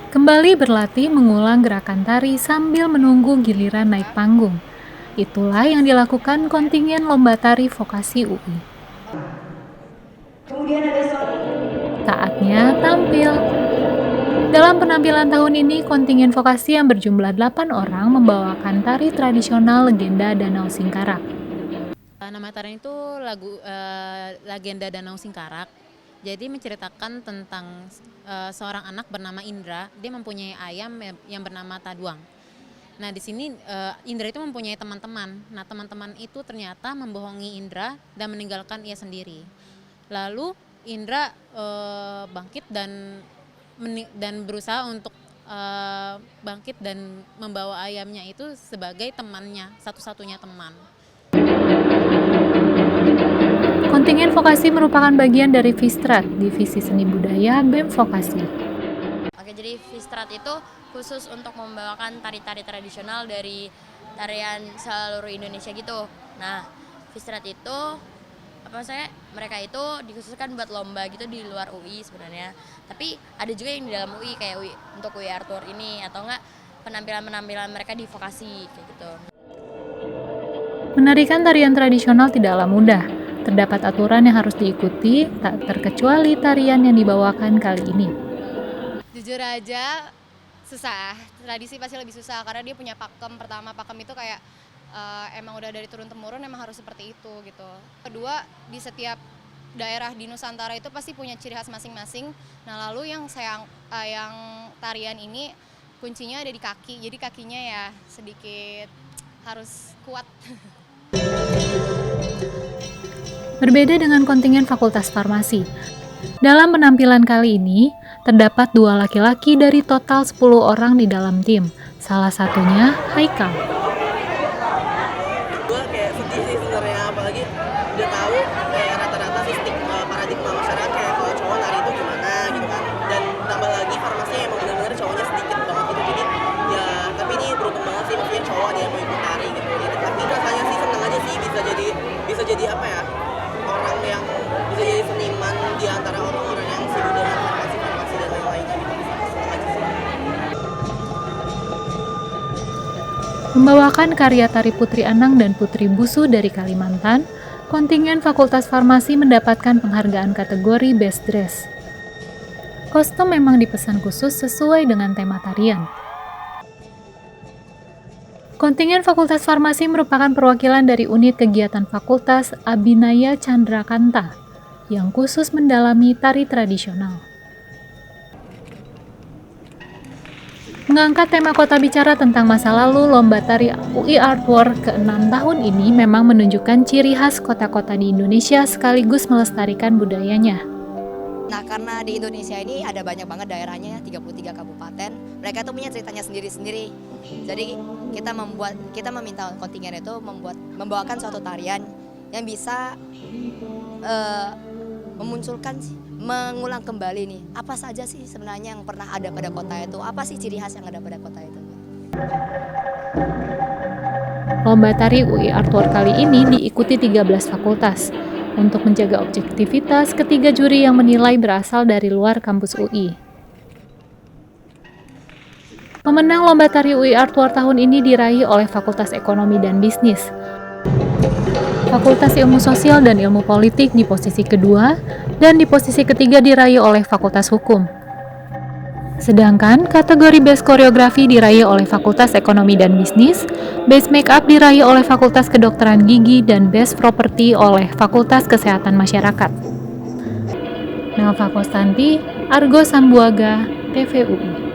Kembali berlatih mengulang gerakan tari sambil menunggu giliran naik panggung. Itulah yang dilakukan kontingen lomba tari vokasi UI. Saatnya tampil. Dalam penampilan tahun ini, kontingen vokasi yang berjumlah 8 orang membawakan tari tradisional legenda Danau Singkarak. Nama tarian itu Legenda Danau Singkarak. Jadi menceritakan tentang seorang anak bernama Indra. Dia mempunyai ayam yang bernama Taduang. Nah, di sini Indra itu mempunyai teman-teman. Nah, teman-teman itu ternyata membohongi Indra dan meninggalkan ia sendiri. Lalu Indra bangkit dan berusaha untuk bangkit dan membawa ayamnya itu sebagai temannya, satu-satunya teman. Kontingen vokasi merupakan bagian dari Vistrat, Divisi Seni Budaya BEM Vokasi. Oke, jadi Vistrat itu khusus untuk membawakan tari-tari tradisional dari tarian seluruh Indonesia gitu. Nah, Vistrat itu mereka itu dikhususkan buat lomba gitu di luar UI sebenarnya. Tapi ada juga yang di dalam UI kayak untuk UI Art Tour ini atau enggak penampilan-penampilan mereka di vokasi kayak gitu. Menarikan tarian tradisional tidaklah mudah. Terdapat aturan yang harus diikuti, tak terkecuali tarian yang dibawakan kali ini. Jujur aja susah, tradisi pasti lebih susah karena dia punya pakem. Pertama, pakem itu kayak emang udah dari turun-temurun emang harus seperti itu gitu. Kedua, di setiap daerah di Nusantara itu pasti punya ciri khas masing-masing. Nah, lalu yang tarian ini kuncinya ada di kaki, jadi kakinya ya sedikit harus kuat. Berbeda dengan kontingen Fakultas Farmasi. Dalam penampilan kali ini, terdapat 2 laki-laki dari total 10 orang di dalam tim. Salah satunya Haikal. Gue kayak sedih sih sebenarnya, apalagi udah tahu kayak rata-rata sih paradigma masyarakat kayak kalau cowok nari itu gimana gitu kan. Dan tambah lagi farmasinya emang benar-benar cowoknya sedikit banget gitu. Jadi ya, tapi ini beruntung banget sih maksudnya cowok ada yang mau ikut tari gitu. Tapi rasanya sih seneng aja sih bisa jadi apa ya? Orang yang bisa jadi seniman di antara orang-orang yang sibuk dengan farmasi dan lain-lainnya gitu. Seneng aja sih. Membawakan karya tari Putri Anang dan Putri Busu dari Kalimantan, kontingen Fakultas Farmasi mendapatkan penghargaan kategori Best Dress. Kostum memang dipesan khusus sesuai dengan tema tarian. Kontingen Fakultas Farmasi merupakan perwakilan dari unit kegiatan Fakultas Abhinaya Chandrakanta yang khusus mendalami tari tradisional. Mengangkat tema kota bicara tentang masa lalu, lomba tari UI Art Tour ke-6 tahun ini memang menunjukkan ciri khas kota-kota di Indonesia sekaligus melestarikan budayanya. Nah, karena di Indonesia ini ada banyak banget daerahnya, 33 kabupaten. Mereka tuh punya ceritanya sendiri-sendiri. Jadi kita meminta kontingen itu membawakan suatu tarian yang bisa mengulang kembali nih. Apa saja sih sebenarnya yang pernah ada pada kota itu? Apa sih ciri khas yang ada pada kota itu? Lomba tari UI Art Tour kali ini diikuti 13 fakultas. Untuk menjaga objektivitas, ketiga juri yang menilai berasal dari luar kampus UI. Pemenang Lomba Tari UI Art Tour tahun ini diraih oleh Fakultas Ekonomi dan Bisnis. Fakultas Ilmu Sosial dan Ilmu Politik di posisi kedua, dan di posisi ketiga diraih oleh Fakultas Hukum. Sedangkan kategori Best Koreografi diraih oleh Fakultas Ekonomi dan Bisnis, Best Makeup diraih oleh Fakultas Kedokteran Gigi, dan Best Property oleh Fakultas Kesehatan Masyarakat. Melva Kostanti, Argo Sambuaga, TVUI.